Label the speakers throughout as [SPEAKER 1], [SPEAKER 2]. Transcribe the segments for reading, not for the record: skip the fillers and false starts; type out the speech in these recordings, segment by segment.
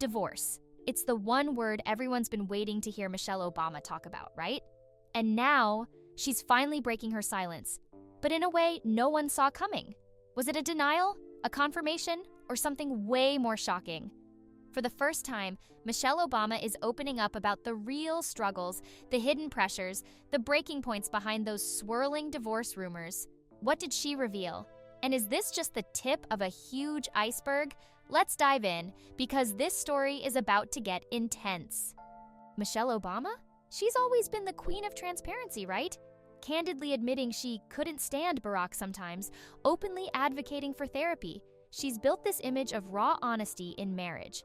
[SPEAKER 1] Divorce. It's the one word everyone's been waiting to hear Michelle Obama talk about, right? And now, she's finally breaking her silence. But in a way no one saw coming. Was it a denial, a confirmation, or something way more shocking? For the first time, Michelle Obama is opening up about the real struggles, the hidden pressures, the breaking points behind those swirling divorce rumors. What did she reveal? And is this just the tip of a huge iceberg? Let's dive in, because this story is about to get intense. Michelle Obama? She's always been the queen of transparency, right? Candidly admitting she couldn't stand Barack sometimes, openly advocating for therapy. She's built this image of raw honesty in marriage.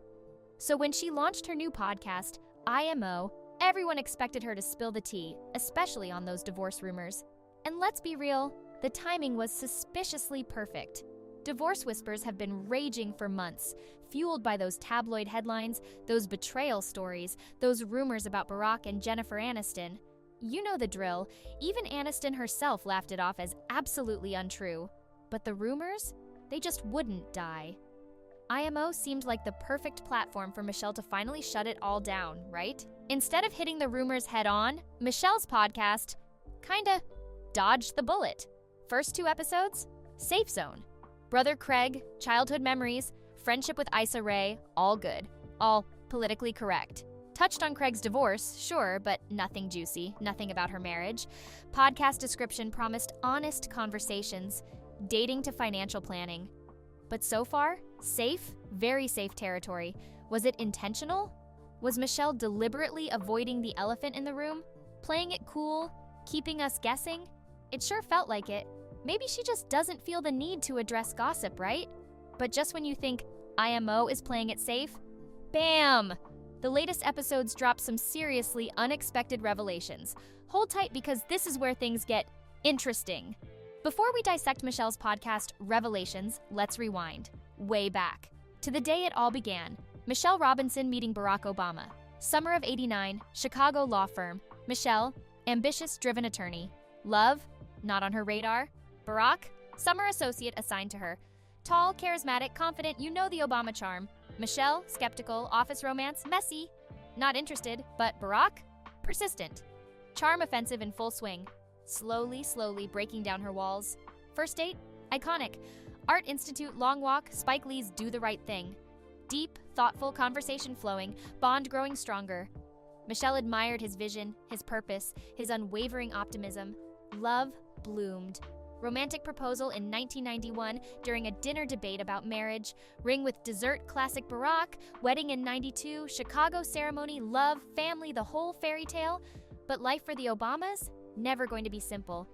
[SPEAKER 1] So when she launched her new podcast, IMO, everyone expected her to spill the tea, especially on those divorce rumors. And let's be real, the timing was suspiciously perfect. Divorce whispers have been raging for months, fueled by those tabloid headlines, those betrayal stories, those rumors about Barack and Jennifer Aniston. You know the drill. Even Aniston herself laughed it off as absolutely untrue. But the rumors? They just wouldn't die. IMO seemed like the perfect platform for Michelle to finally shut it all down, right? Instead of hitting the rumors head on, Michelle's podcast kinda dodged the bullet. First 2 episodes? Safe zone. Brother Craig, childhood memories, friendship with Issa Rae, all good. All politically correct. Touched on Craig's divorce, sure, but nothing juicy, nothing about her marriage. Podcast description promised honest conversations, dating to financial planning. But so far, safe, very safe territory. Was it intentional? Was Michelle deliberately avoiding the elephant in the room? Playing it cool? Keeping us guessing? It sure felt like it. Maybe she just doesn't feel the need to address gossip, right? But just when you think IMO is playing it safe, bam! The latest episodes drop some seriously unexpected revelations. Hold tight because this is where things get interesting. Before we dissect Michelle's podcast, Revelations, let's rewind. Way back. To the day it all began. Michelle Robinson meeting Barack Obama. Summer of '89, Chicago law firm. Michelle, ambitious, driven attorney. Love, not on her radar. Barack, summer associate assigned to her. Tall, charismatic, confident, you know the Obama charm. Michelle, skeptical, office romance, messy. Not interested, but Barack, persistent. Charm offensive in full swing. Slowly breaking down her walls. First date? Iconic. Art Institute long walk, Spike Lee's Do the Right Thing. Deep, thoughtful conversation flowing, bond growing stronger. Michelle admired his vision, his purpose, his unwavering optimism. Love bloomed. Romantic proposal in 1991 during a dinner debate about marriage. Ring with dessert, classic Barack. Wedding in '92, Chicago ceremony, love, family, the whole fairy tale. But life for the Obamas? Never going to be simple.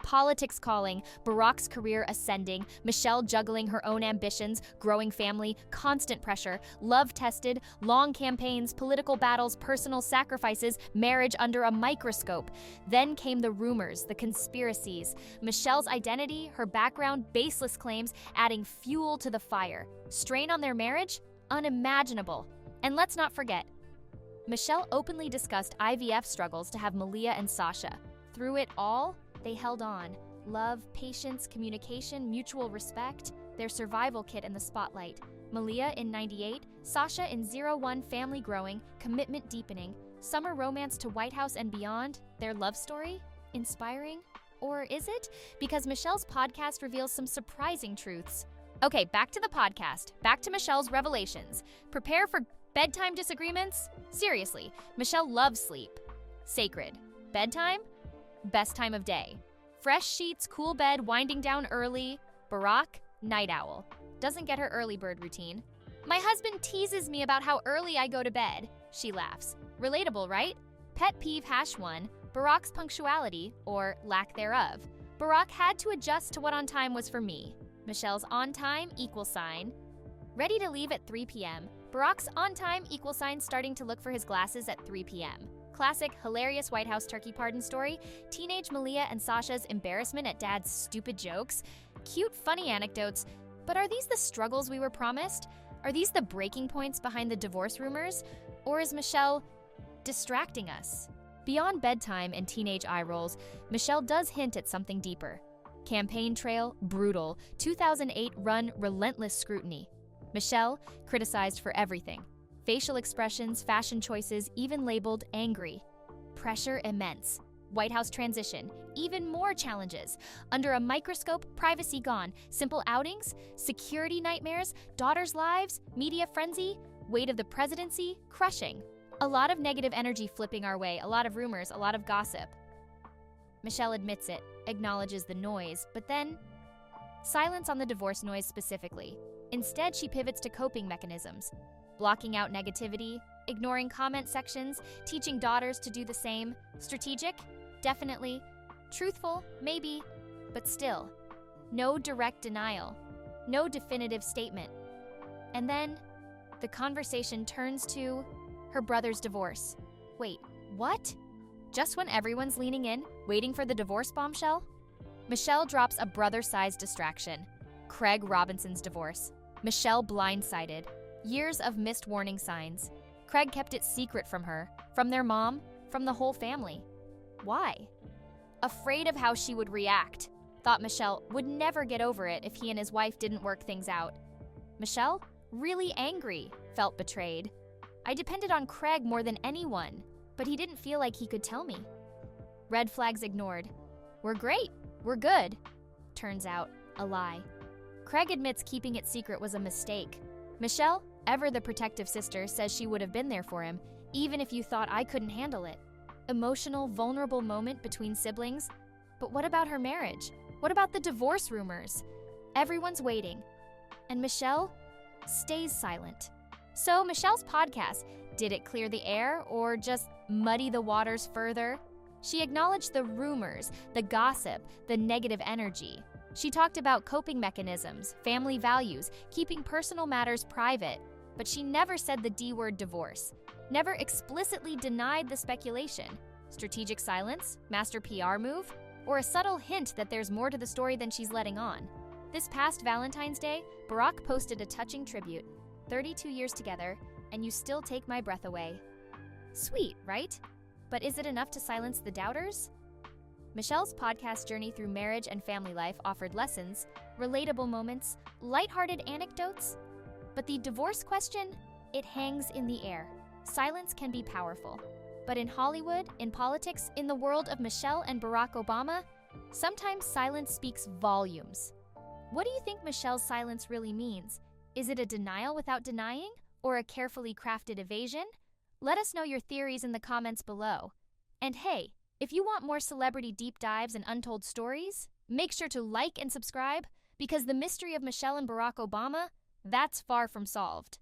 [SPEAKER 1] Politics calling, Barack's career ascending, Michelle juggling her own ambitions, growing family, constant pressure, love tested, long campaigns, political battles, personal sacrifices, marriage under a microscope. Then came the rumors, the conspiracies. Michelle's identity, her background, baseless claims, adding fuel to the fire. Strain on their marriage? Unimaginable. And let's not forget, Michelle openly discussed IVF struggles to have Malia and Sasha. Through it all, they held on. Love, patience, communication, mutual respect, their survival kit in the spotlight. Malia in '98, Sasha in '01, family growing, commitment deepening, summer romance to White House and beyond, their love story? Inspiring? Or is it? Because Michelle's podcast reveals some surprising truths. Okay, back to the podcast. Back to Michelle's revelations. Prepare for bedtime disagreements? Seriously, Michelle loves sleep. Sacred. Bedtime? Best time of day. Fresh sheets, cool bed, winding down early. Barack, night owl. Doesn't get her early bird routine. My husband teases me about how early I go to bed. She laughs. Relatable, right? Pet peeve #1, Barack's punctuality, or lack thereof. Barack had to adjust to what on time was for me. Michelle's on time, equal sign. Ready to leave at 3 p.m. Barack's on time, equal sign, starting to look for his glasses at 3 p.m. Classic, hilarious White House turkey pardon story, teenage Malia and Sasha's embarrassment at dad's stupid jokes, cute, funny anecdotes. But are these the struggles we were promised? Are these the breaking points behind the divorce rumors? Or is Michelle distracting us? Beyond bedtime and teenage eye rolls, Michelle does hint at something deeper. Campaign trail, brutal. 2008 run, relentless scrutiny. Michelle, criticized for everything. Facial expressions, fashion choices, even labeled angry. Pressure immense. White House transition, even more challenges. Under a microscope, privacy gone. Simple outings, security nightmares, daughters' lives, media frenzy, weight of the presidency, crushing. A lot of negative energy flipping our way, a lot of rumors, a lot of gossip. Michelle admits it, acknowledges the noise, but then silence on the divorce noise specifically. Instead, she pivots to coping mechanisms. Blocking out negativity, ignoring comment sections, teaching daughters to do the same. Strategic? Definitely. Truthful? Maybe. But still, no direct denial, no definitive statement. And then, the conversation turns to her brother's divorce. Wait, what? Just when everyone's leaning in, waiting for the divorce bombshell? Michelle drops a brother-sized distraction. Craig Robinson's divorce. Michelle blindsided. Years of missed warning signs. Craig kept it secret from her, from their mom, from the whole family. Why? Afraid of how she would react. Thought Michelle would never get over it if he and his wife didn't work things out. Michelle, really angry, felt betrayed. I depended on Craig more than anyone, but he didn't feel like he could tell me. Red flags ignored. We're great. We're good. Turns out, a lie. Craig admits keeping it secret was a mistake. Michelle, ever the protective sister, says she would have been there for him, even if you thought I couldn't handle it. Emotional, vulnerable moment between siblings. But what about her marriage? What about the divorce rumors? Everyone's waiting. And Michelle stays silent. So Michelle's podcast, did it clear the air or just muddy the waters further? She acknowledged the rumors, the gossip, the negative energy. She talked about coping mechanisms, family values, keeping personal matters private, but she never said the D-word divorce, never explicitly denied the speculation. Strategic silence, master PR move, or a subtle hint that there's more to the story than she's letting on. This past Valentine's Day, Barack posted a touching tribute. 32 years together, and you still take my breath away. Sweet, right? But is it enough to silence the doubters? Michelle's podcast journey through marriage and family life offered lessons, relatable moments, lighthearted anecdotes. But the divorce question, it hangs in the air. Silence can be powerful. But in Hollywood, in politics, in the world of Michelle and Barack Obama, sometimes silence speaks volumes. What do you think Michelle's silence really means? Is it a denial without denying, or a carefully crafted evasion? Let us know your theories in the comments below. And hey, if you want more celebrity deep dives and untold stories, make sure to like and subscribe, because the mystery of Michelle and Barack Obama, that's far from solved.